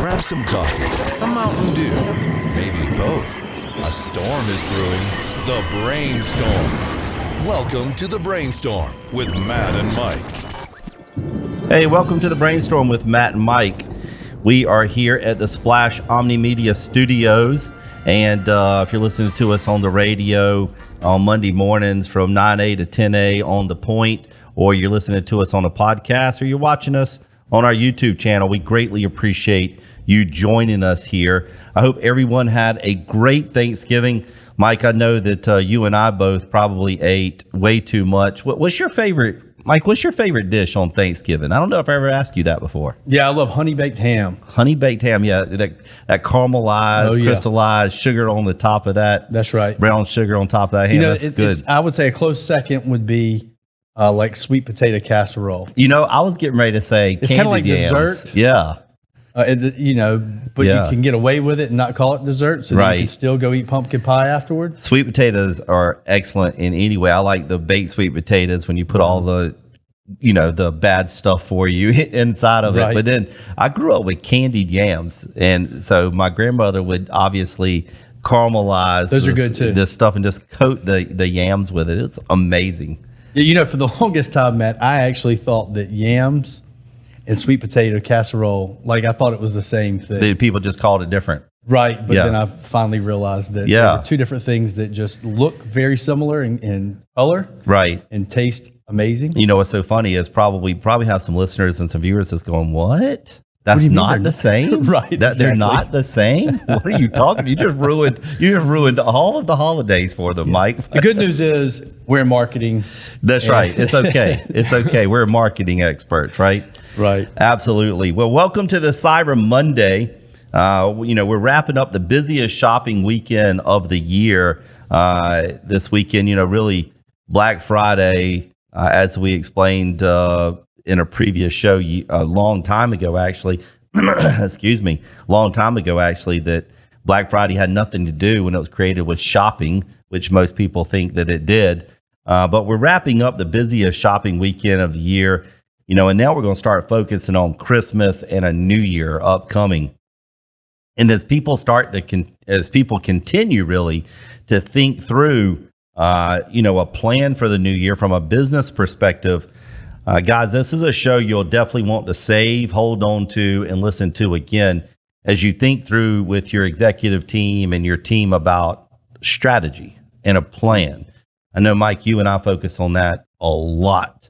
Grab some coffee, a Mountain Dew, maybe both. A storm is brewing. The Brainstorm. Welcome to The Brainstorm with Matt and Mike. Hey, welcome to The Brainstorm with Matt and Mike. We are here at the Splash Omnimedia Studios. And if you're listening to us on the radio on Monday mornings from 9A to 10A on The Point, or you're listening to us on a podcast, or you're watching us on our YouTube channel, we greatly appreciate you joining us here. I hope everyone had a great Thanksgiving. Mike, I know that you and I both probably ate way too much. What's your favorite, Mike, what's your favorite dish on Thanksgiving? I don't know if I ever asked you that before. Yeah, I love honey baked ham. Honey baked ham, yeah. That caramelized, crystallized sugar on the top of that. That's right. Brown sugar on top of that ham. That's good. I would say a close second would be like sweet potato casserole. You know, I was getting ready to say it's kind of like yams. dessert. Yeah. You can get away with it and not call it dessert, so you can still go eat pumpkin pie afterwards. Sweet potatoes are excellent in any way. I like the baked sweet potatoes when you put all the, the bad stuff for you inside of it. But then I grew up with candied yams, and so my grandmother would obviously caramelize those are good too. This stuff and just coat the yams with it. It's amazing. For the longest time, Matt, I actually thought that yams and sweet potato casserole, like I thought it was the same thing. People just called it different. Right, but then I finally realized that there were two different things that just look very similar in color, and taste amazing. You know what's so funny is probably have some listeners and some viewers that's going, "What? That's not the same?" Right, They're not the same. What are you talking? You just ruined all of the holidays for them, Mike. The good news is we're in marketing. That's right. It's okay. It's okay. We're marketing experts, right? Right. Absolutely. Well, welcome to the Cyber Monday. We're wrapping up the busiest shopping weekend of the year this weekend. Really Black Friday, as we explained in a previous show a long time ago, actually, that Black Friday had nothing to do when it was created with shopping, which most people think that it did. But we're wrapping up the busiest shopping weekend of the year. And now we're going to start focusing on Christmas and a New Year upcoming. And as people continue really to think through, a plan for the new year from a business perspective, guys, this is a show you'll definitely want to save, hold on to, and listen to again as you think through with your executive team and your team about strategy and a plan. I know, Mike, you and I focus on that a lot.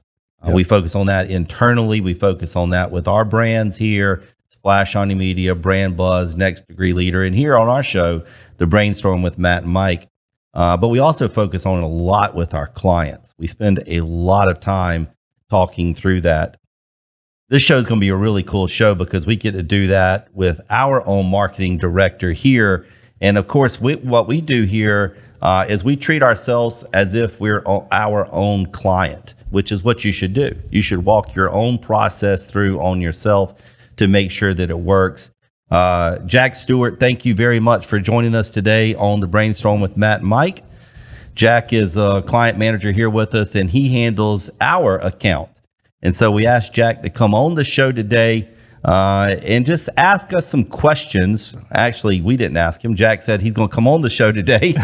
We focus on that internally. We focus on that with our brands here, Splash Omnimedia, Brand Buzz, Next Degree Leader, and here on our show, The Brainstorm with Matt and Mike. But we also focus on it a lot with our clients. We spend a lot of time talking through that. This show is going to be a really cool show because we get to do that with our own marketing director here. And of course, what we do here is we treat ourselves as if we're our own client, which is what you should do. You should walk your own process through on yourself to make sure that it works. Jack Stewart, thank you very much for joining us today on The Brainstorm with Matt and Mike. Jack is a client manager here with us, and he handles our account. And so we asked Jack to come on the show today and just ask us some questions. Actually, we didn't ask him. Jack said he's going to come on the show today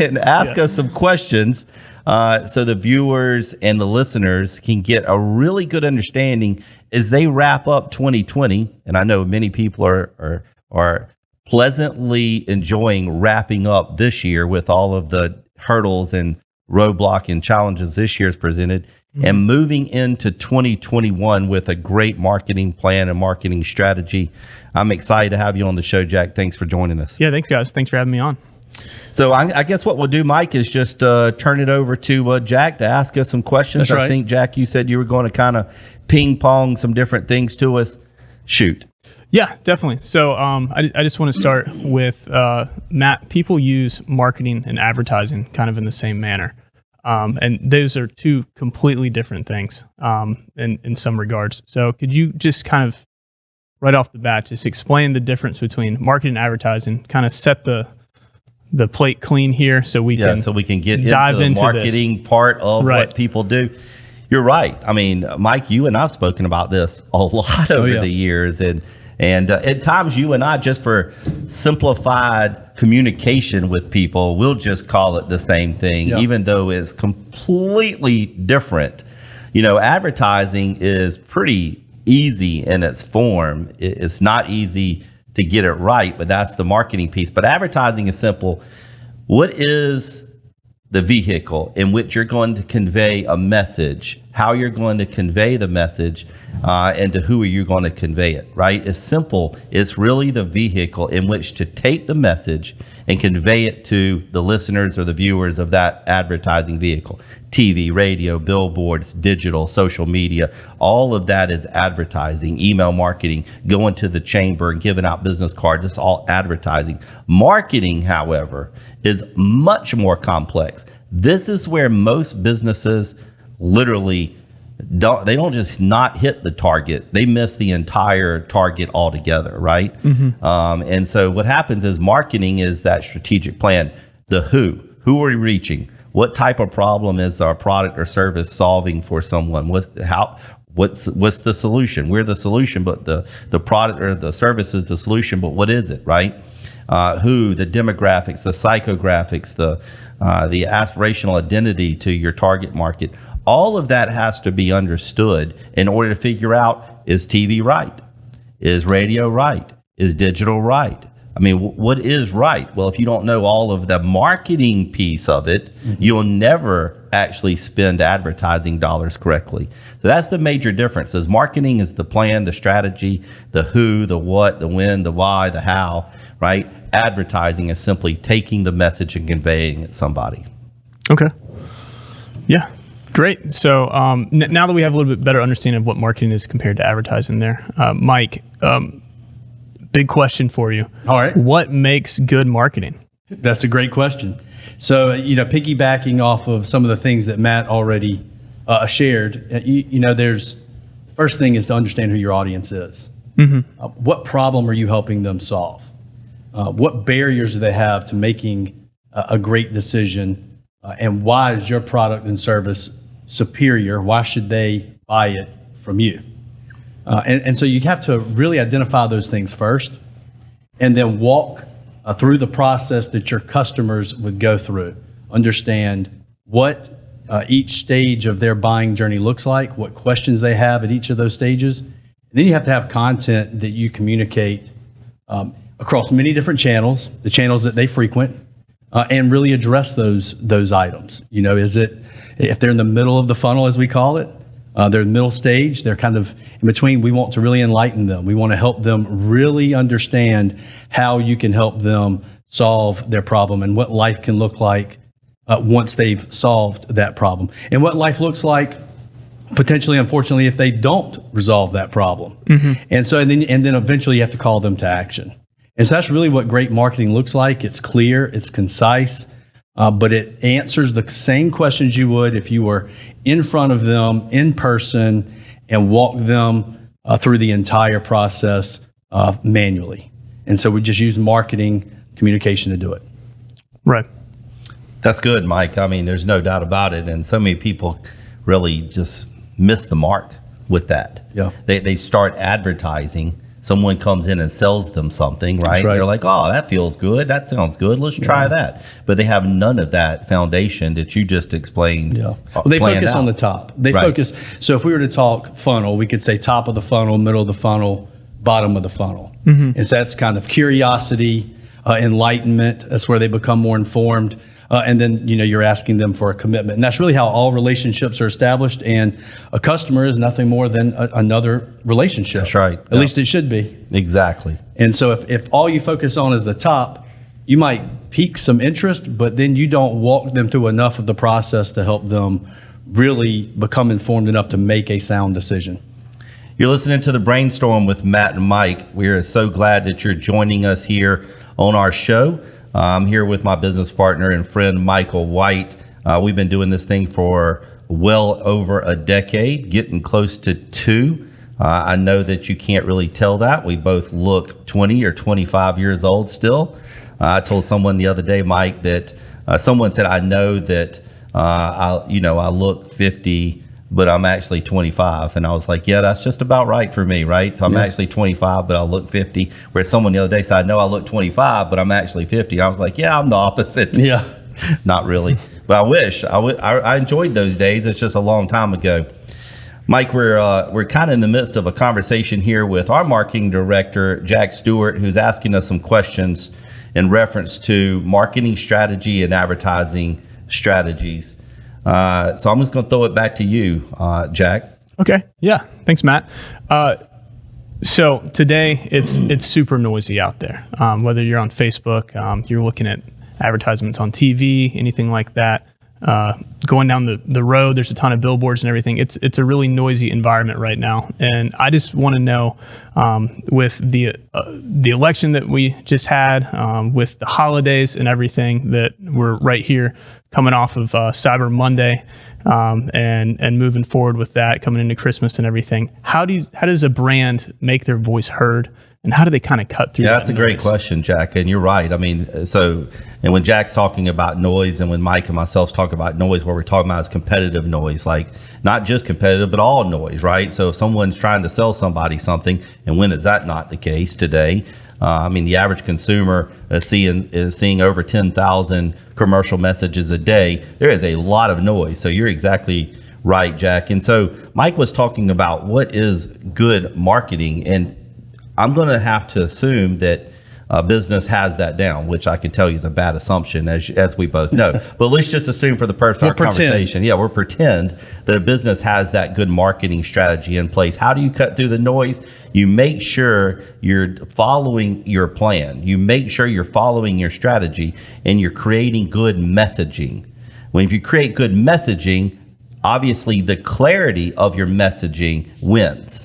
and ask us some questions so the viewers and the listeners can get a really good understanding as they wrap up 2020. And I know many people are pleasantly enjoying wrapping up this year with all of the hurdles and roadblock and challenges this year's presented, and moving into 2021 with a great marketing plan and marketing strategy. I'm excited to have you on the show, Jack. Thanks for joining us. Yeah, thanks, guys. Thanks for having me on. So I guess what we'll do, Mike, is just turn it over to Jack to ask us some questions. That's right. I think, Jack, you said you were going to kind of ping pong some different things to us. Shoot. Yeah, definitely. So I just want to start with, Matt, people use marketing and advertising kind of in the same manner. And those are two completely different things in some regards. So could you just kind of right off the bat, just explain the difference between marketing and advertising, kind of set the plate clean here so we can get dive into the marketing part of what people do. You're right. I mean, Mike, you and I've spoken about this a lot over the years, and And at times you and I, just for simplified communication with people, we'll just call it the same thing, even though it's completely different. Advertising is pretty easy in its form. It's not easy to get it right, but that's the marketing piece. But advertising is simple. What is the vehicle in which you're going to convey a message, how you're going to convey the message, and to who are you going to convey it, right? It's simple. It's really the vehicle in which to take the message and convey it to the listeners or the viewers of that advertising vehicle. TV, radio, billboards, digital, social media, all of that is advertising. Email marketing, going to the chamber and giving out business cards, it's all advertising. Marketing, however, is much more complex. This is where most businesses literally don't just not hit the target, they miss the entire target altogether, right? And so what happens is marketing is that strategic plan. The who are we reaching? What type of problem is our product or service solving for someone? What's the solution? We're the solution, but the product or the service is the solution, but what is it, right? Who, the demographics, the psychographics, the aspirational identity to your target market. All of that has to be understood in order to figure out, is TV right? Is radio right? Is digital right? I mean, what is right? Well, if you don't know all of the marketing piece of it, you'll never actually spend advertising dollars correctly. So that's the major difference. Is marketing is the plan, the strategy, the who, the what, the when, the why, the how, right? Advertising is simply taking the message and conveying it to somebody. Okay. Yeah. Great. So now that we have a little bit better understanding of what marketing is compared to advertising there, Mike, big question for you. All right. What makes good marketing? That's a great question. So, piggybacking off of some of the things that Matt already shared, there's first thing is to understand who your audience is. What problem are you helping them solve? What barriers do they have to making a great decision? And why is your product and service superior? Why should they buy it from you? And so you have to really identify those things first and then walk through the process that your customers would go through. Understand what each stage of their buying journey looks like, what questions they have at each of those stages. And then you have to have content that you communicate across many different channels, the channels that they frequent, and really address those items. Is it, if they're in the middle of the funnel, as we call it, they're in the middle stage, they're kind of in between, we want to really enlighten them. We want to help them really understand how you can help them solve their problem and what life can look like once they've solved that problem. And what life looks like, potentially, unfortunately, if they don't resolve that problem. And then eventually you have to call them to action. And so that's really what great marketing looks like. It's clear, it's concise, but it answers the same questions you would if you were in front of them in person and walked them through the entire process manually. And so we just use marketing communication to do it. Right. That's good, Mike. I mean, there's no doubt about it. And so many people really just miss the mark with that. Yeah. They start advertising. Someone comes in and sells them something, right? They're like, oh, that feels good. That sounds good. Let's try that. But they have none of that foundation that you just explained. Yeah. Well, they focus on the top. They focus. So if we were to talk funnel, we could say top of the funnel, middle of the funnel, bottom of the funnel. And so that's kind of curiosity, enlightenment. That's where they become more informed. And then, you're asking them for a commitment. And that's really how all relationships are established. And a customer is nothing more than another relationship. That's right. At least it should be. Exactly. And so if all you focus on is the top, you might pique some interest, but then you don't walk them through enough of the process to help them really become informed enough to make a sound decision. You're listening to The Brainstorm with Matt and Mike. We are so glad that you're joining us here on our show. I'm here with my business partner and friend, Michael White. We've been doing this thing for well over a decade, getting close to 2. I know that you can't really tell that. We both look 20 or 25 years old still. I told someone the other day, Mike, that someone said, I know that I look 50 but I'm actually 25. And I was like, yeah, that's just about right for me, right? So I'm actually 25, but I look 50. Where someone the other day said, I know I look 25, but I'm actually 50. I was like, yeah, I'm the opposite. Yeah. Not really, but I wish. I enjoyed those days. It's just a long time ago. Mike, we're kind of in the midst of a conversation here with our marketing director, Jack Stewart, who's asking us some questions in reference to marketing strategy and advertising strategies. So I'm just going to throw it back to you, Jack. Okay. Yeah. Thanks, Matt. So today it's super noisy out there. Whether you're on Facebook, you're looking at advertisements on TV, anything like that. Going down the road, there's a ton of billboards and everything. It's a really noisy environment right now, and I just want to know, with the election that we just had, with the holidays and everything, that we're right here coming off of Cyber Monday, and moving forward with that, coming into Christmas and everything. How does a brand make their voice heard? And how do they kind of cut through? Yeah, that's a great question, Jack. And you're right. I mean, and when Jack's talking about noise, and when Mike and myself talk about noise, what we're talking about is competitive noise, like not just competitive, but all noise, right? So if someone's trying to sell somebody something, and when is that not the case today? I mean, the average consumer is seeing over 10,000 commercial messages a day. There is a lot of noise. So you're exactly right, Jack. And so Mike was talking about what is good marketing, and I'm going to have to assume that business has that down, which I can tell you is a bad assumption, as we both know. But let's just assume for the purpose of our conversation, we'll pretend that a business has that good marketing strategy in place. How do you cut through the noise? You make sure you're following your plan. You make sure you're following your strategy, and you're creating good messaging. If you create good messaging, obviously the clarity of your messaging wins.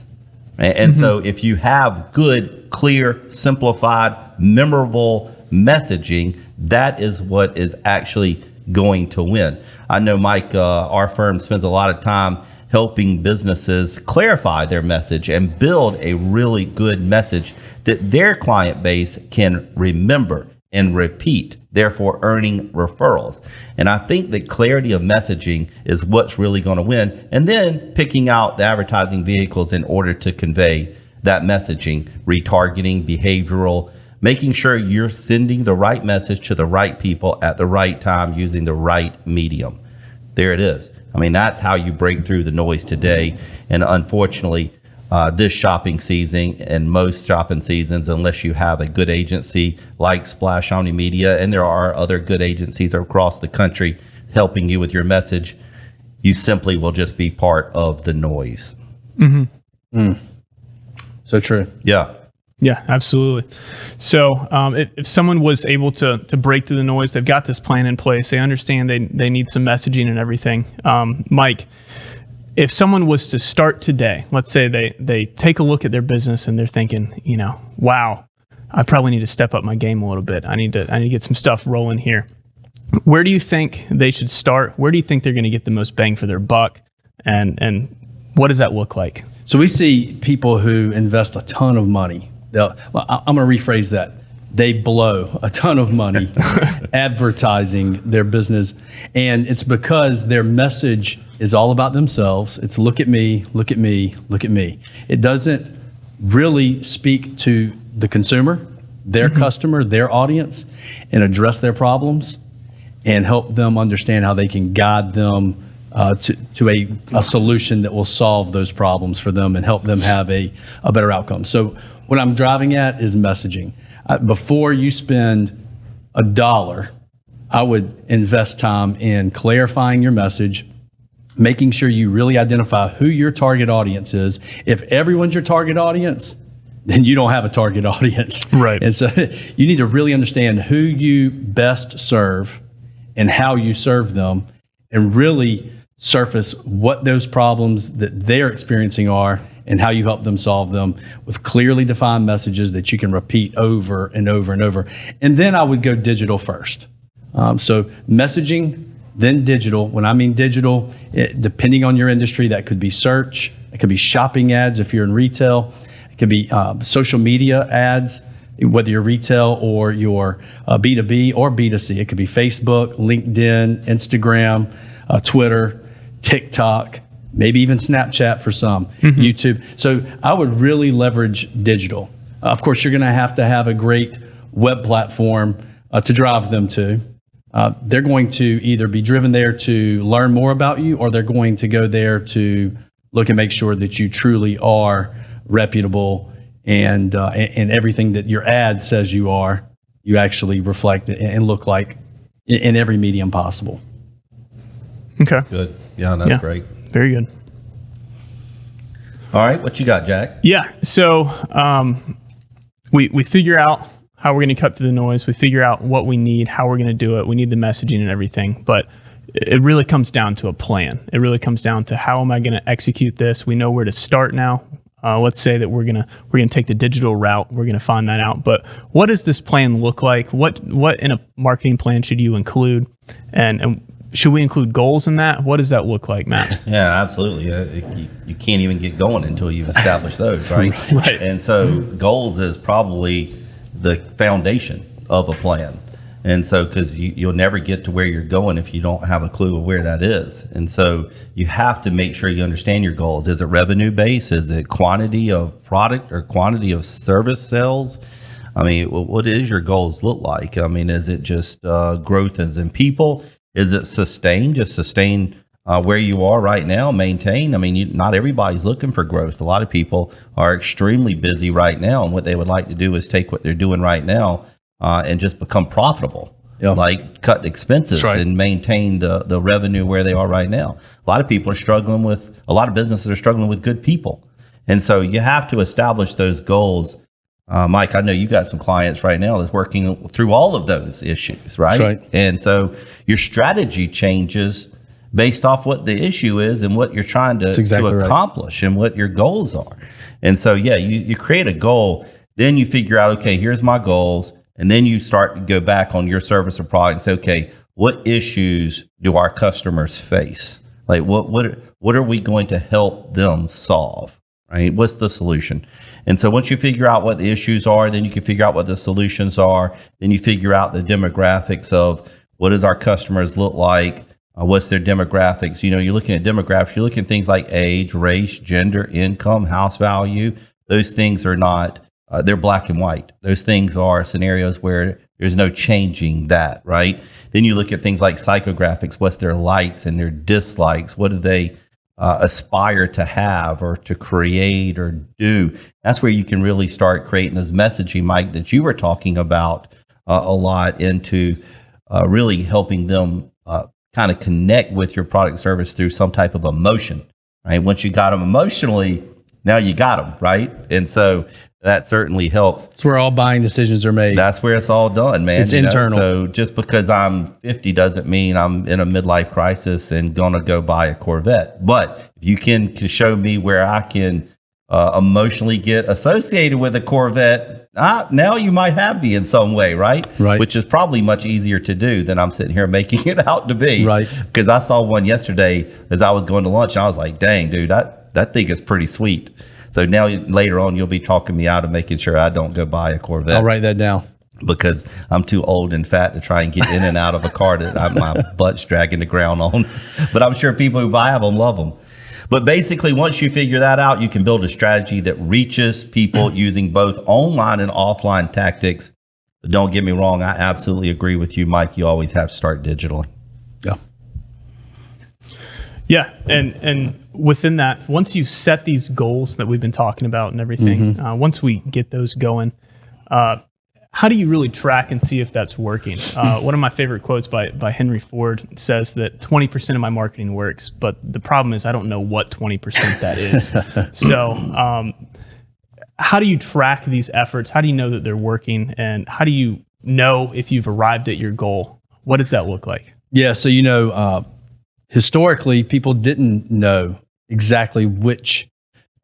And so if you have good, clear, simplified, memorable messaging, that is what is actually going to win. I know, Mike, our firm spends a lot of time helping businesses clarify their message and build a really good message that their client base can remember and repeat, therefore earning referrals. And I think that clarity of messaging is what's really going to win. And then picking out the advertising vehicles in order to convey that messaging, retargeting, behavioral, making sure you're sending the right message to the right people at the right time using the right medium. There it is. I mean, that's how you break through the noise today. And unfortunately, this shopping season and most shopping seasons, unless you have a good agency like Splash Omnimedia, and there are other good agencies across the country helping you with your message, you simply will just be part of the noise. So true. Yeah. Yeah, absolutely. So if someone was able to break through the noise, they've got this plan in place, they understand they need some messaging and everything. Mike, if someone was to start today, let's say they take a look at their business and they're thinking, wow, I probably need to step up my game a little bit. I need to get some stuff rolling here. Where do you think they should start? Where do you think they're going to get the most bang for their buck? And what does that look like? So we see people who invest a ton of money. I'm going to rephrase that. They blow a ton of money advertising their business. And it's because their message is all about themselves. It's look at me, look at me, look at me. It doesn't really speak to the consumer, their customer, their audience, and address their problems and help them understand how they can guide them to a solution that will solve those problems for them and help them have a better outcome. So what I'm driving at is messaging. Before you spend $1, I would invest time in clarifying your message, making sure you really identify who your target audience is. If everyone's your target audience, then you don't have a target audience. Right. And so you need to really understand who you best serve and how you serve them, and really surface what those problems that they're experiencing are and how you help them solve them with clearly defined messages that you can repeat over and over and over. And then I would go digital first. So messaging, then digital. When I mean digital, depending on your industry, that could be search, it could be shopping ads if you're in retail, it could be social media ads, whether you're retail or you're B2B or B2C. It could be Facebook, LinkedIn, Instagram, Twitter, TikTok, maybe even Snapchat for some, YouTube. So I would really leverage digital. Of course, you're going to have a great web platform to drive them to. They're going to either be driven there to learn more about you, or they're going to go there to look and make sure that you truly are reputable, and everything that your ad says you are, you actually reflect and look like in every medium possible. Okay. Good. Yeah, that's great. Very good. All right, what you got, Jack? Yeah. So we figure out how we're going to cut through the noise. We figure out what we need, how we're going to do it. We need the messaging and everything, but it really comes down to a plan. It really comes down to, how am I going to execute this? We know where to start now. Let's say that we're gonna take the digital route. We're gonna find that out. But what does this plan look like? What in a marketing plan should you include? And should we include goals in that? What does that look like, Matt? Yeah, absolutely. You can't even get going until you've established those, right? Right. And so goals is probably the foundation of a plan. And so, because you'll never get to where you're going if you don't have a clue of where that is. And so you have to make sure you understand your goals. Is it revenue based? Is it quantity of product or quantity of service sales? I mean, what is your goals look like? I mean, is it just growth as in people? Is it just sustain where you are right now, maintain? I mean, not everybody's looking for growth. A lot of people are extremely busy right now, and what they would like to do is take what they're doing right now and just become profitable, like cut expenses and maintain the revenue where they are right now. A lot of businesses are struggling with good people. And so you have to establish those goals. Mike, I know you got some clients right now that's working through all of those issues, right? That's right. And so your strategy changes based off what the issue is and what you're trying to accomplish and what your goals are. And so, you create a goal, then you figure out, okay, here's my goals. And then you start to go back on your service or product and say, okay, what issues do our customers face? Like what are we going to help them solve? Right? What's the solution? And so once you figure out what the issues are, then you can figure out what the solutions are. Then you figure out the demographics of what does our customers look like? What's their demographics? You're looking at demographics. You're looking at things like age, race, gender, income, house value. Those things are not. They're black and white. Those things are scenarios where there's no changing that, right? Then you look at things like psychographics. What's their likes and their dislikes? What do they aspire to have or to create or do? That's where you can really start creating this messaging, Mike, that you were talking about a lot, into really helping them kind of connect with your product service through some type of emotion, right? Once you got them emotionally, now you got them, right? And so that certainly helps. It's where all buying decisions are made. That's where it's all done, man. It's internal. So just because I'm 50 doesn't mean I'm in a midlife crisis and gonna go buy a Corvette. But if you can show me where I can emotionally get associated with a Corvette, now you might have me in some way, right? Right. Which is probably much easier to do than I'm sitting here making it out to be. Right. Because I saw one yesterday as I was going to lunch, and I was like, dang, dude, that thing is pretty sweet. So now later on, you'll be talking me out of making sure I don't go buy a Corvette. I'll write that down. Because I'm too old and fat to try and get in and out of a car that my butt's dragging the ground on. But I'm sure people who buy them love them. But basically, once you figure that out, you can build a strategy that reaches people using both online and offline tactics. But don't get me wrong, I absolutely agree with you, Mike. You always have to start digitally. Yeah. Yeah, and within that, once you set these goals that we've been talking about and everything, once we get those going, how do you really track and see if that's working? One of my favorite quotes by Henry Ford says that 20% of my marketing works, but the problem is I don't know what 20% that is. So how do you track these efforts? How do you know that they're working? And how do you know if you've arrived at your goal? What does that look like? Yeah, so historically, people didn't know exactly which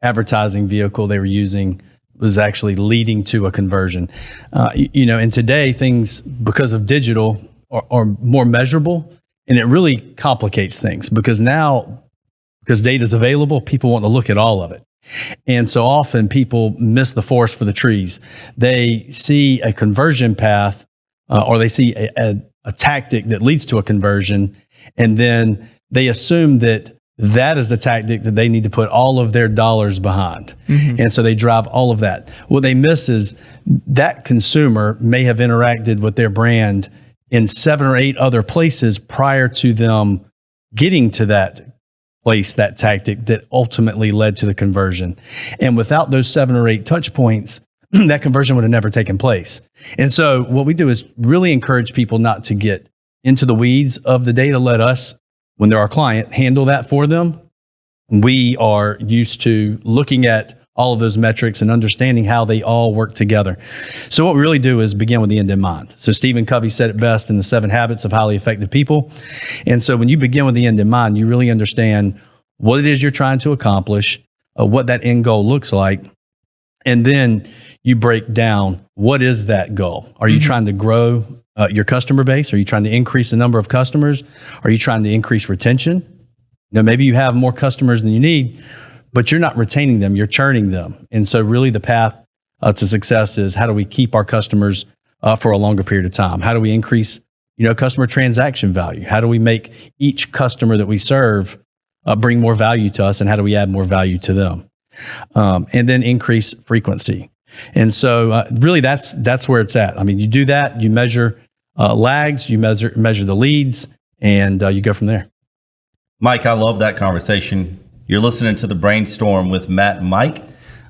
advertising vehicle they were using was actually leading to a conversion. And today things, because of digital, are more measurable, and it really complicates things because data is available, people want to look at all of it. And so often people miss the forest for the trees. They see a conversion path or they see a tactic that leads to a conversion, and then they assume that that is the tactic that they need to put all of their dollars behind. And so they drive all of that. What they miss is that consumer may have interacted with their brand in 7 or 8 other places prior to them getting to that place, that tactic that ultimately led to the conversion. And without those 7 or 8 touch points, that conversion would have never taken place. And so what we do is really encourage people not to get into the weeds of the data. Let us, when they're our client, handle that for them. We are used to looking at all of those metrics and understanding how they all work together. So what we really do is begin with the end in mind. So Stephen Covey said it best in the 7 Habits of Highly Effective People. And so when you begin with the end in mind, you really understand what it is you're trying to accomplish, what that end goal looks like. And then you break down, what is that goal? Are you trying to grow your customer base? Are you trying to increase the number of customers? Are you trying to increase retention? Maybe you have more customers than you need, but you're not retaining them, you're churning them. And so really the path to success is, how do we keep our customers for a longer period of time? How do we increase, customer transaction value? How do we make each customer that we serve bring more value to us, and how do we add more value to them? And then increase frequency. And so really that's where it's at. I mean, you do that, you measure lags, you measure the leads, and you go from there. Mike, I love that conversation. You're listening to The Brainstorm with Matt and Mike.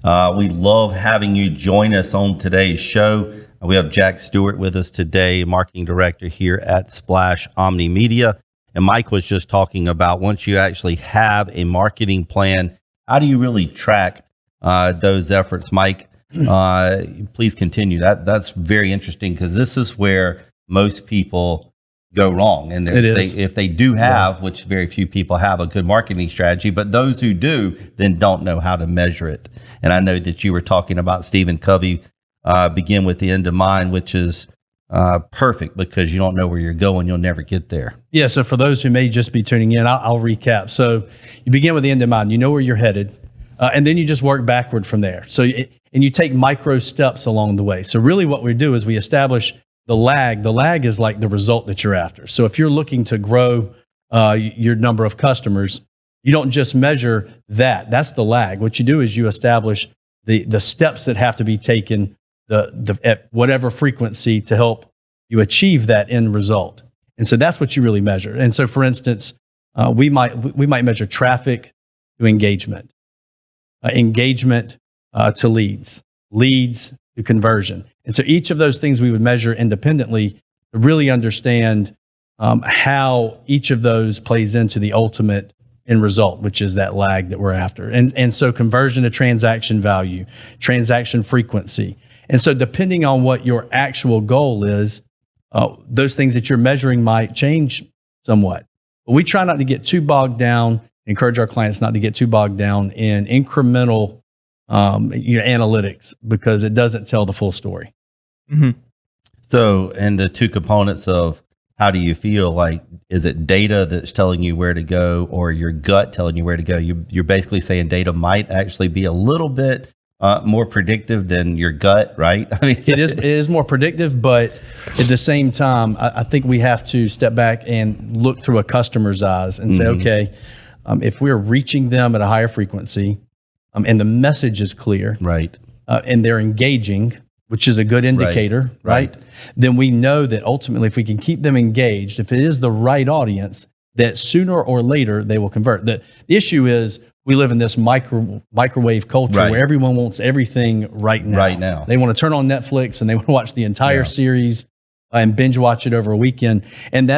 We love having you join us on today's show. We have Jack Stewart with us today, marketing director here at Splash Omnimedia. And Mike was just talking about, once you actually have a marketing plan, how do you really track those efforts? Mike, please continue. That's very interesting, because this is where most people go wrong. And if they do have, which very few people have, a good marketing strategy, but those who do then don't know how to measure it. And I know that you were talking about Stephen Covey, begin with the end in mind, which is perfect, because you don't know where you're going, you'll never get there. Yeah, so for those who may just be tuning in, I'll recap. So you begin with the end in mind, you know where you're headed, and then you just work backward from there. So and you take micro steps along the way. So really what we do is we establish the lag. The lag is like the result that you're after. So if you're looking to grow your number of customers, you don't just measure that. That's the lag. What you do is you establish the steps that have to be taken at whatever frequency to help you achieve that end result. And so that's what you really measure. And so, for instance, we might measure traffic to engagement, engagement to leads to conversion. And so each of those things we would measure independently to really understand how each of those plays into the ultimate end result, which is that lag that we're after. And so conversion to transaction value, transaction frequency. And so depending on what your actual goal is, those things that you're measuring might change somewhat. But we try not to get too bogged down, encourage our clients not to get too bogged down in incremental analytics, because it doesn't tell the full story. So, and the two components of how do you feel, like, is it data that's telling you where to go, or your gut telling you where to go? You're basically saying data might actually be a little bit more predictive than your gut, right? I mean, it is more predictive, but at the same time, I think we have to step back and look through a customer's eyes and say, okay, if we're reaching them at a higher frequency, and the message is clear, right, and they're engaging, which is a good indicator, right? Then we know that ultimately, if we can keep them engaged, if it is the right audience, that sooner or later they will convert. The issue is, we live in this microwave culture where everyone wants everything right now. Right now, they want to turn on Netflix and they want to watch the entire series and binge watch it over a weekend. And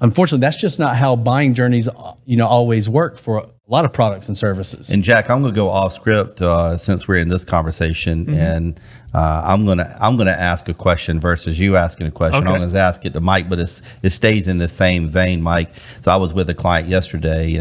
unfortunately, that's just not how buying journeys, always work for a lot of products and services. And Jack, I'm going to go off script since we're in this conversation, and I'm going to ask a question versus you asking a question. Okay. I'm going to ask it to Mike, but it stays in the same vein, Mike. So I was with a client yesterday,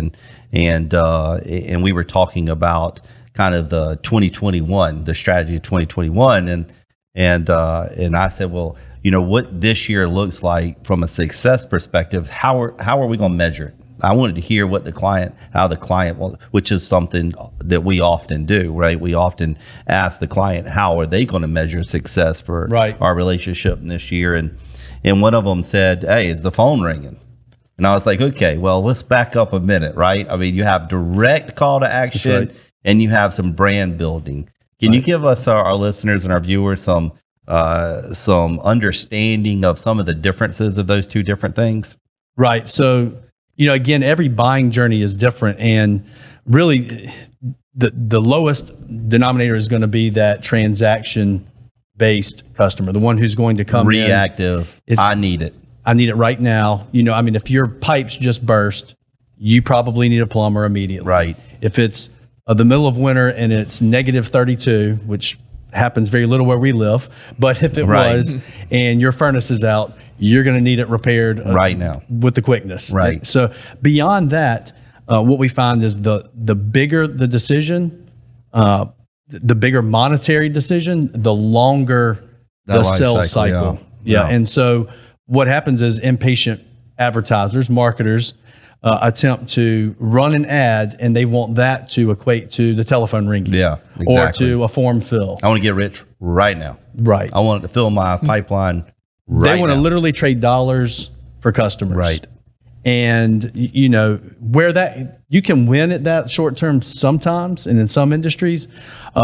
and we were talking about kind of the 2021, the strategy of 2021, and I said, well, what this year looks like from a success perspective. How are we going to measure it? I wanted to hear how the client, which is something that we often do, right? We often ask the client, how are they going to measure success for our relationship this year? And one of them said, hey, is the phone ringing? And I was like, okay, well, let's back up a minute, right? I mean, you have direct call to action and you have some brand building. Can you give us, our listeners and our viewers, some understanding of some of the differences of those two different things? Right. So, again, every buying journey is different. And really, the lowest denominator is going to be that transaction-based customer, the one who's going to come reactive. I need it. I need it right now. If your pipes just burst, you probably need a plumber immediately. Right. If it's the middle of winter and it's negative 32, which happens very little where we live, but if it was, and your furnace is out, you're going to need it repaired right now with the quickness. Right. So beyond that, what we find is the bigger the decision, the bigger monetary decision, the longer the sales cycle. Yeah. And so what happens is impatient advertisers, marketers, attempt to run an ad and they want that to equate to the telephone ringing. Yeah, exactly. Or to a form fill. I want to get rich right now. Right. I want it to fill my pipeline right now. They want to literally trade dollars for customers. Right. And, where that you can win at that short term sometimes, and in some industries,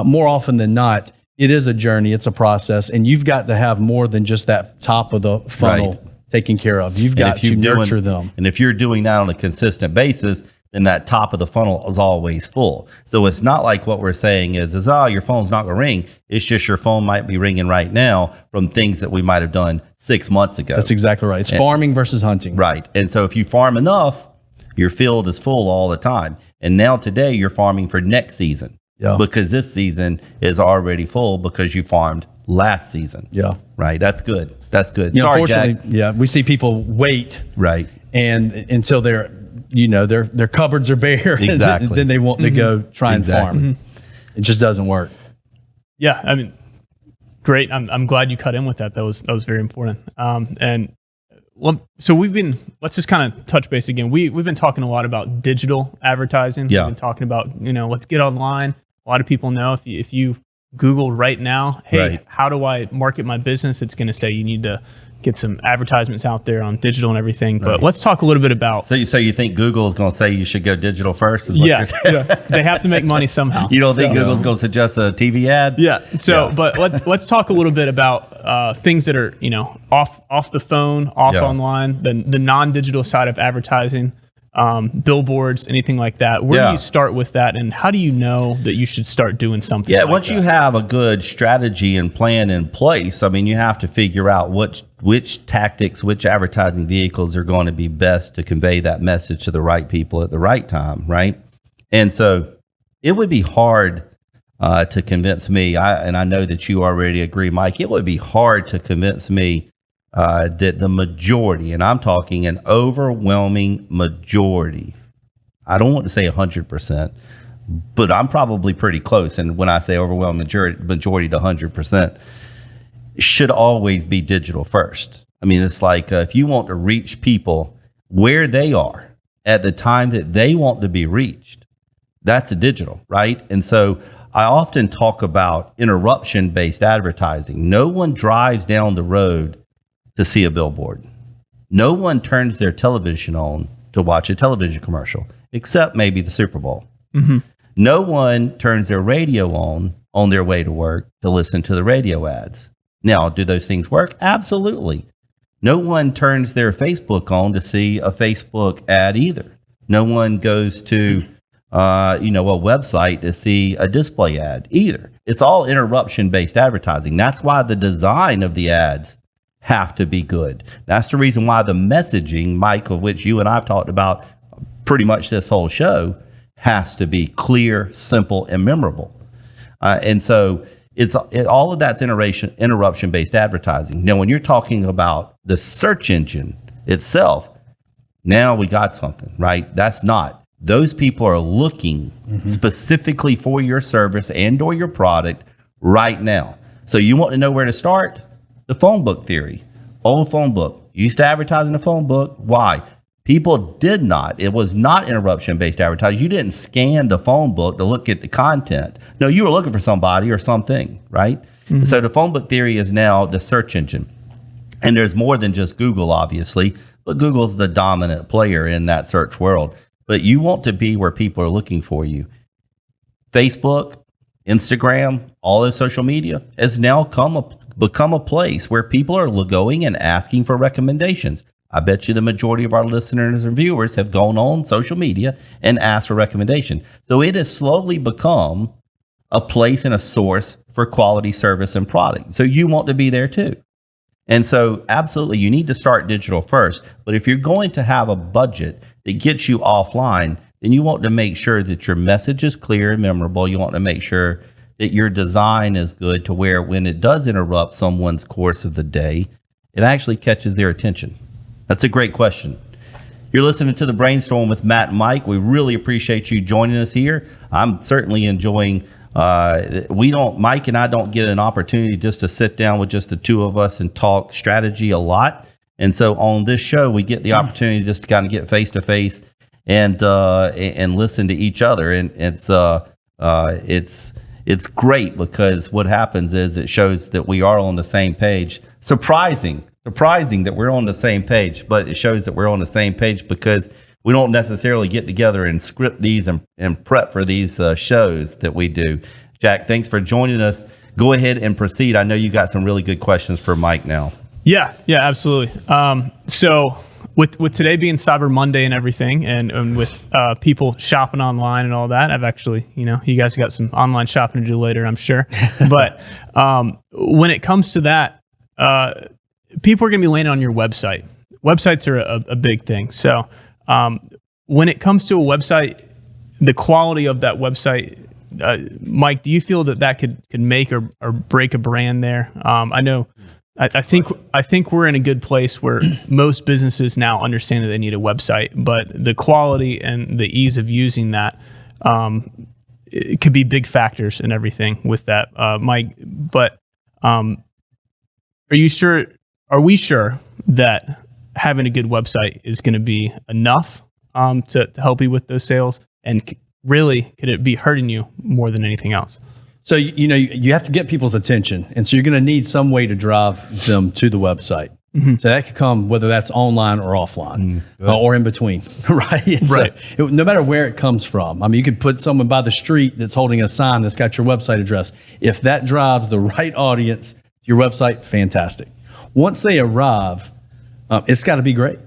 more often than not, it is a journey, it's a process, and you've got to have more than just that top of the funnel taken care of. You've got to nurture them. And if you're doing that on a consistent basis, then that top of the funnel is always full. So it's not like what we're saying is your phone's not going to ring. It's just your phone might be ringing right now from things that we might have done 6 months ago. That's exactly right. It's farming versus hunting. Right. And so if you farm enough, your field is full all the time. And now today you're farming for next season. Yeah. Because this season is already full because you farmed last season. Yeah. Right. That's good. That's good. Sorry, Jack. Yeah. We see people wait. Right. And until their cupboards are bare. Exactly. Then they want to go try and farm. Mm-hmm. It just doesn't work. Yeah. I mean, great. I'm glad you cut in with that. That was very important. So let's just kind of touch base again. We've been talking a lot about digital advertising. Yeah. We've been talking about, let's get online. A lot of people know if you Google right now, hey, how do I market my business? It's going to say you need to get some advertisements out there on digital and everything. But let's talk a little bit about. So you think Google is going to say you should go digital first? Yeah. They have to make money somehow. You don't think Google's going to suggest a TV ad? Yeah. So, but let's talk a little bit about things that are off the phone, online, the non-digital side of advertising. Billboards, anything like that. Where do you start with that, and how do you know that you should start doing something? Yeah, once you have a good strategy and plan in place, I mean, you have to figure out which tactics, which advertising vehicles are going to be best to convey that message to the right people at the right time, right? And so it would be hard to convince me, and I know that you already agree, Mike, it would be hard to convince me that the majority, and I'm talking an overwhelming majority, I don't want to say 100%, but I'm probably pretty close. And when I say overwhelming majority to 100%, should always be digital first. I mean, it's like if you want to reach people where they are at the time that they want to be reached, that's a digital, right? And so I often talk about interruption-based advertising. No one drives down the road to see a billboard. No one turns their television on to watch a television commercial, except maybe the Super Bowl. Mm-hmm. No one turns their radio on their way to work to listen to the radio ads. Now, do those things work? Absolutely. No one turns their Facebook on to see a Facebook ad either. No one goes to a website to see a display ad either. It's all interruption-based advertising. That's why the design of the ads have to be good. That's the reason why the messaging, Mike, of which you and I've talked about pretty much this whole show, has to be clear, simple, and memorable. And so all of that's interruption-based advertising. Now, when you're talking about the search engine itself, now we got something, right? That's not. Those people are looking specifically for your service and or your product right now. So you want to know where to start? The phone book theory. Old phone book. Used to advertise in a phone book. Why? People did not. It was not interruption-based advertising. You didn't scan the phone book to look at the content. No, you were looking for somebody or something, right? Mm-hmm. So the phone book theory is now the search engine. And there's more than just Google, obviously, but Google's the dominant player in that search world. But you want to be where people are looking for you. Facebook, Instagram, all those social media has now become a place where people are going and asking for recommendations. I bet you the majority of our listeners and viewers have gone on social media and asked for recommendation. So it has slowly become a place and a source for quality service and product. So you want to be there too. And so absolutely, you need to start digital first. But if you're going to have a budget that gets you offline, then you want to make sure that your message is clear and memorable. You want to make sure that your design is good to where when it does interrupt someone's course of the day, it actually catches their attention. That's a great question. You're listening to The Brainstorm with Matt and Mike. We really appreciate you joining us here. I'm certainly enjoying Mike and I don't get an opportunity just to sit down with just the two of us and talk strategy a lot. And so on this show, we get the opportunity just to kind of get face to face and listen to each other. And it's great because what happens is it shows that we are on the same page. Surprising that we're on the same page, but it shows that we're on the same page because we don't necessarily get together and script these and prep for these shows that we do. Jack, thanks for joining us. Go ahead and proceed. I know you got some really good questions for Mike now. Yeah, absolutely. So with today being Cyber Monday and everything, and with people shopping online and all that, I've actually, you guys got some online shopping to do later, I'm sure. But when it comes to that, people are going to be landing on your website. Websites are a big thing. So when it comes to a website, the quality of that website, Mike, do you feel that could make or break a brand there? I know. I think we're in a good place where most businesses now understand that they need a website, but the quality and the ease of using that it could be big factors in everything with that, Mike. But are we sure that having a good website is going to be enough to help you with those sales? And really, could it be hurting you more than anything else? So, you have to get people's attention. And so you're going to need some way to drive them to the website. Mm-hmm. So that could come, whether that's online or offline or in between, right? Right. So no matter where it comes from. I mean, you could put someone by the street that's holding a sign that's got your website address. If that drives the right audience to your website, fantastic. Once they arrive, it's got to be great.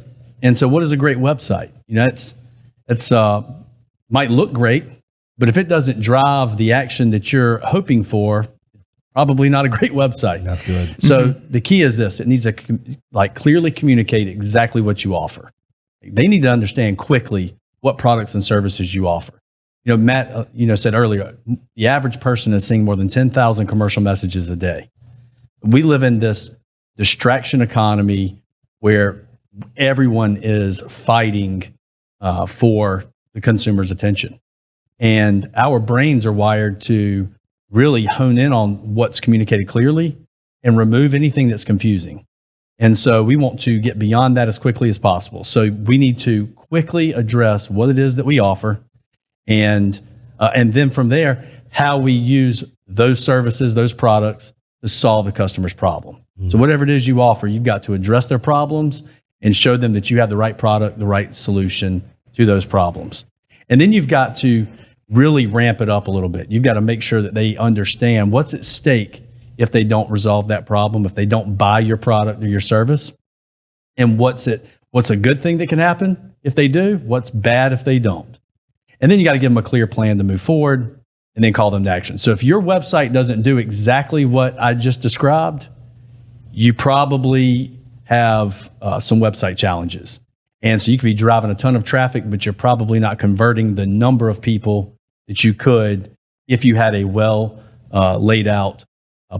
And so what is a great website? It's might look great, but if it doesn't drive the action that you're hoping for, probably not a great website. That's good. So the key is this: it needs to clearly communicate exactly what you offer. They need to understand quickly what products and services you offer. Matt, said earlier, the average person is seeing more than 10,000 commercial messages a day. We live in this distraction economy where everyone is fighting for the consumer's attention. And our brains are wired to really hone in on what's communicated clearly and remove anything that's confusing. And so we want to get beyond that as quickly as possible. So we need to quickly address what it is that we offer, and then from there, how we use those services, those products to solve the customer's problem. Mm-hmm. So whatever it is you offer, you've got to address their problems and show them that you have the right product, the right solution to those problems. And then you've got to really ramp it up a little bit. You've got to make sure that they understand what's at stake if they don't resolve that problem, if they don't buy your product or your service, and what's a good thing that can happen if they do, what's bad if they don't. And then you got to give them a clear plan to move forward and then call them to action. So if your website doesn't do exactly what I just described, you probably have some website challenges. And so you could be driving a ton of traffic, but you're probably not converting the number of people that you could if you had a well laid out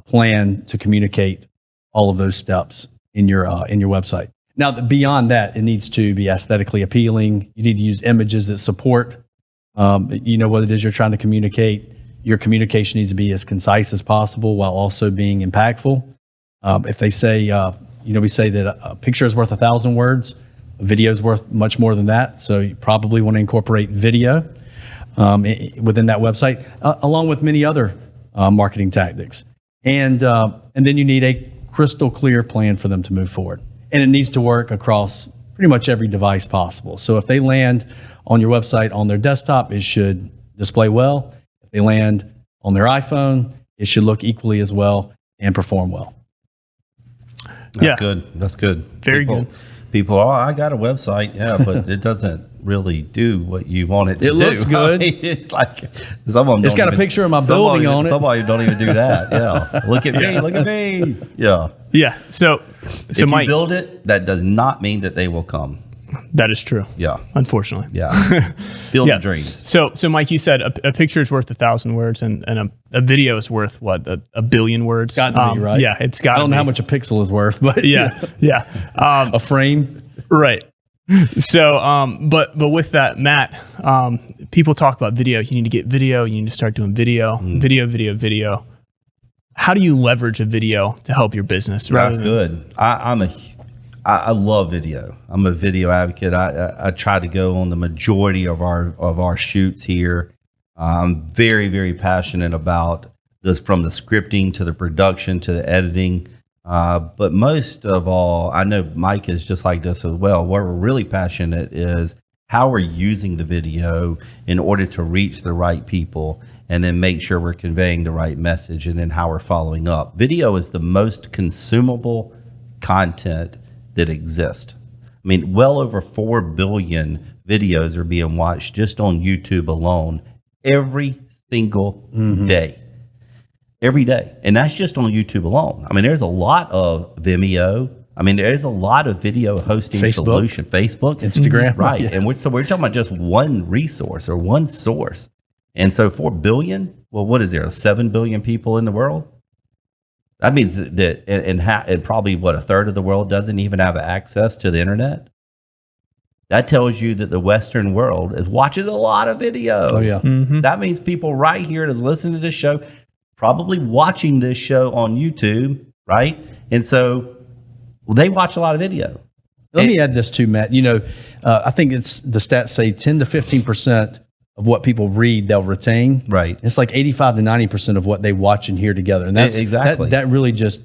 plan to communicate all of those steps in your website. Now, beyond that, it needs to be aesthetically appealing. You need to use images that support what it is you're trying to communicate. Your communication needs to be as concise as possible while also being impactful. If they say, we say that a picture is worth 1,000 words, a video is worth much more than that. So you probably want to incorporate video within that website, along with many other marketing tactics. And then you need a crystal clear plan for them to move forward. And it needs to work across pretty much every device possible. So if they land on your website on their desktop, it should display well. If they land on their iPhone, it should look equally as well and perform well. That's good. That's good. Very good. People, I got a website, yeah, but it doesn't really do what you want it to do. It looks good. I mean, it's like some of them. It's got a picture of my building on it. Somebody don't even do that. Yeah, look at me. Look at me. Yeah. Yeah. So If Mike, you build it, that does not mean that they will come. that is true. Yeah. Unfortunately. Yeah. Build Yeah. the dreams. So Mike, you said a picture is worth 1,000 words, and a video is worth what, a billion words? Got to be, right? Yeah, it's got. I don't know how much a pixel is worth, but Yeah, yeah. a frame. Right. So, but with that, Matt, people talk about video. You need to get video. You need to start doing video, video. How do you leverage a video to help your business? That's good. I love video. I'm a video advocate. I try to go on the majority of our shoots here. I'm very, very passionate about this, from the scripting to the production to the editing. But most of all, I know Mike is just like this as well. Where we're really passionate is how we're using the video in order to reach the right people, and then make sure we're conveying the right message, and then how we're following up. Video is the most consumable content that exists. I mean, well over 4 billion videos are being watched just on YouTube alone every single day. Every day. And that's just on YouTube alone. I mean, there's a lot of Vimeo. I mean, there's a lot of video hosting solution. Facebook, Instagram. Right. Yeah. And we're talking about just one resource or one source. And so 4 billion, well, what is there? 7 billion people in the world? That means that, and probably what, a third of the world doesn't even have access to the internet. That tells you that the Western world watches a lot of video. Oh, yeah. That means people right here that's listening to this show, probably watching this show on YouTube, right? And so they watch a lot of video. Let me add this too, Matt. I think it's the stats say 10 to 15% of what people read, they'll retain. Right. It's like 85 to 90% of what they watch and hear together. And that's exactly that really just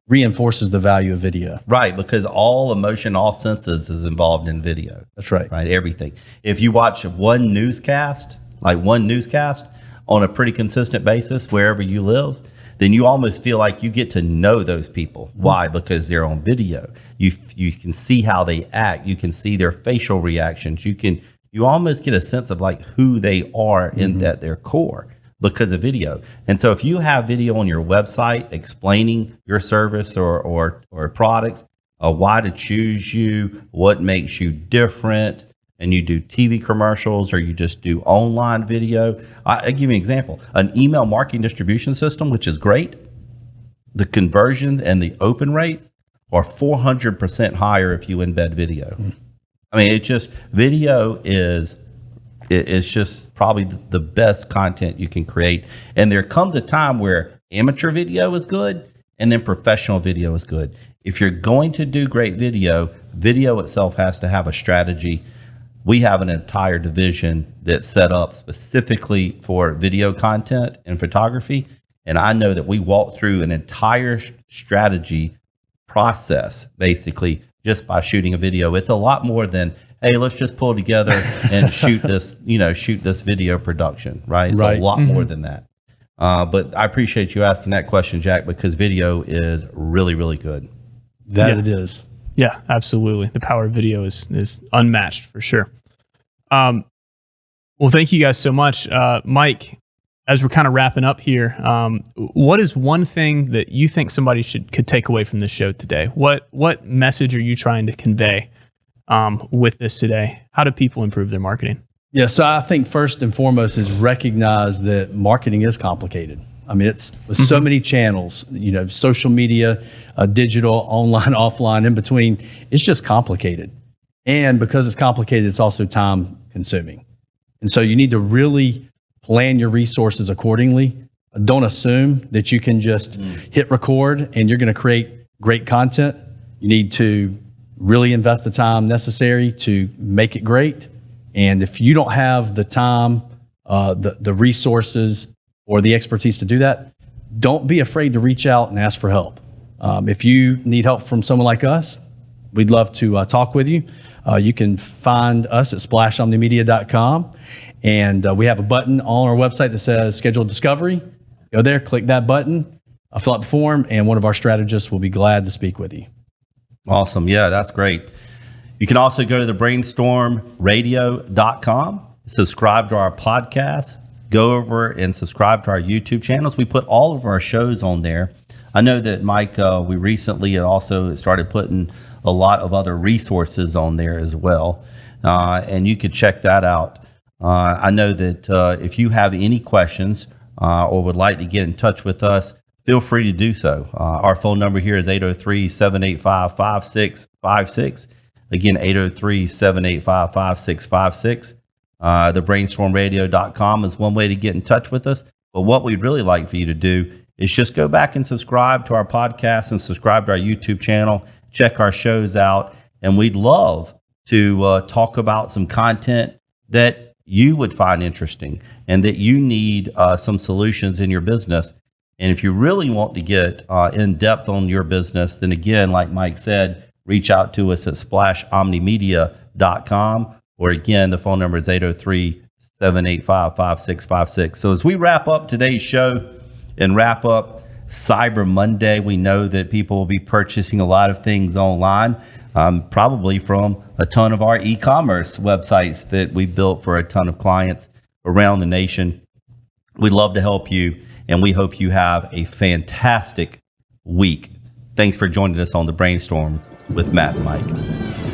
reinforces the value of video. Right. Because all emotion, all senses is involved in video. That's right. Right. Everything. If you watch one newscast on a pretty consistent basis, wherever you live, then you almost feel like you get to know those people. Why? Because they're on video. You can see how they act. You can see their facial reactions. You almost get a sense of like who they are in at their core because of video. And so if you have video on your website explaining your service or products, why to choose you, what makes you different, and you do TV commercials or you just do online video. I'll give you an example. An email marketing distribution system, which is great, the conversions and the open rates are 400% higher if you embed video. I mean, video is just probably the best content you can create. And there comes a time where amateur video is good and then professional video is good. If you're going to do great video itself has to have a strategy. We have an entire division that's set up specifically for video content and photography. And I know that we walk through an entire strategy process, basically, just by shooting a video. It's a lot more than, hey, let's just pull together and shoot this video production, right? It's a lot more than that. But I appreciate you asking that question, Jack, because video is really, really good. It is. Yeah, absolutely. The power of video is unmatched for sure. Well, thank you guys so much. Mike, as we're kind of wrapping up here, what is one thing that you think somebody could take away from this show today? What message are you trying to convey with this today? How do people improve their marketing? Yeah, so I think first and foremost is recognize that marketing is complicated. I mean, it's with so many channels, social media, digital, online, offline, in between. It's just complicated. And because it's complicated, it's also time consuming. And so you need to really plan your resources accordingly. Don't assume that you can just hit record and you're going to create great content. You need to really invest the time necessary to make it great. And if you don't have the time, the resources, or the expertise to do that, don't be afraid to reach out and ask for help. If you need help from someone like us, we'd love to talk with you. You can find us at splashomnimedia.com. And we have a button on our website that says Schedule Discovery. Go there, click that button, fill out the form, and one of our strategists will be glad to speak with you. Awesome. Yeah, that's great. You can also go to the brainstormradio.com, subscribe to our podcast, go over and subscribe to our YouTube channels. We put all of our shows on there. I know that, Mike, we recently also started putting a lot of other resources on there as well, and you could check that out. I know that if you have any questions or would like to get in touch with us, feel free to do so. Our phone number here is 803-785-5656. Again, 803-785-5656. Thebrainstormradio.com is one way to get in touch with us. But what we'd really like for you to do is just go back and subscribe to our podcast and subscribe to our YouTube channel. Check our shows out. And we'd love to talk about some content that you would find interesting and that you need some solutions in your business. And if you really want to get in depth on your business, then again, like Mike said, reach out to us at splashomnimedia.com, or again, the phone number is 803-785-5656. So as we wrap up today's show and wrap up Cyber Monday, we know that people will be purchasing a lot of things online, probably from a ton of our e-commerce websites that we built for a ton of clients around the nation. We'd love to help you, and we hope you have a fantastic week. Thanks for joining us on The Brainstorm with Matt and Mike.